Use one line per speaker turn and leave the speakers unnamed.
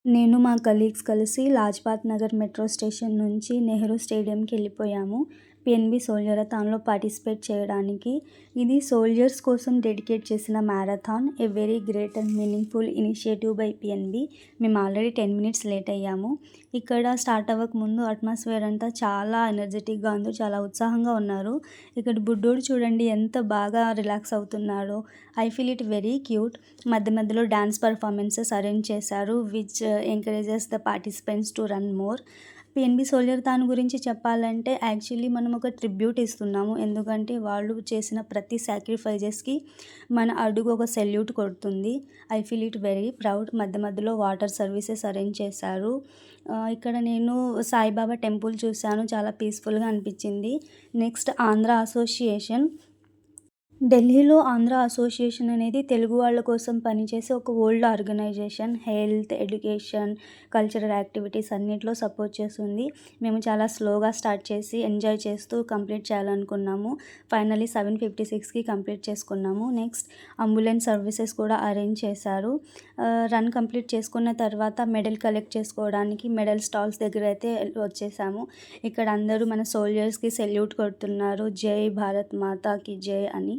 నేను మా కలీగ్స్ కలిసి లాజ్‌పత్ నగర్ మెట్రో స్టేషన్ నుంచి నెహ్రూ స్టేడియంకి వెళ్ళిపోయాము. పీఎన్‌బీ సోల్జరథాన్‌లో పార్టిసిపేట్ చేయడానికి. ఇది సోల్జర్స్ కోసం డెడికేట్ చేసిన marathon. A very great and meaningful initiative by PNB. మేము ఆల్రెడీ 10 మినిట్స్ లేట్ అయ్యాము. ఇక్కడ స్టార్ట్ అవ్వకముందు అట్మాస్ఫియర్ అంతా చాలా ఎనర్జెటిక్‌గా ఉంది. చాలా ఉత్సాహంగా ఉన్నారు. ఇక్కడ బుడ్డోడు చూడండి ఎంత బాగా రిలాక్స్ అవుతున్నాడో. I feel it very cute. మధ్య మధ్యలో డాన్స్ పర్ఫార్మెన్సెస్ అరేంజ్ చేశారు. Which encourages the participants to run more. PNB Soldierathon గురించి చెప్పాలంటే యాక్చువల్లీ మనం ఒక ట్రిబ్యూట్ ఇస్తున్నాము. ఎందుకంటే వాళ్ళు చేసిన ప్రతి సాక్రిఫైజెస్‌కి మన అడుగు ఒక సెల్యూట్ కొడుతుంది. I feel it very proud. మధ్య మధ్యలో వాటర్ సర్వీసెస్ అరేంజ్ చేశారు. ఇక్కడ నేను సాయిబాబా టెంపుల్ చూశాను. చాలా పీస్‌ఫుల్‌గా అనిపించింది. Next Andhra association. ఢిల్లీలో ఆంధ్ర అసోసియేషన్ అనేది తెలుగు వాళ్ళ కోసం పనిచేసే ఒక old organization. Health, education, cultural activities అన్నిట్లో సపోర్ట్ చేస్తుంది. మేము చాలా స్లోగా స్టార్ట్ చేసి ఎంజాయ్ చేస్తూ కంప్లీట్ చేయాలనుకున్నాము. ఫైనల్లీ 7:56కి కంప్లీట్ చేసుకున్నాము. నెక్స్ట్ అంబులెన్స్ సర్వీసెస్ కూడా అరేంజ్ చేశారు. రన్ కంప్లీట్ చేసుకున్న తర్వాత మెడల్ కలెక్ట్ చేసుకోవడానికి మెడల్ స్టాల్స్ దగ్గర అయితే వచ్చేసాము. ఇక్కడ అందరూ మన సోల్జర్స్‌కి సెల్యూట్ కొడుతున్నారు. జై భారత్ మాతాకి జై అని.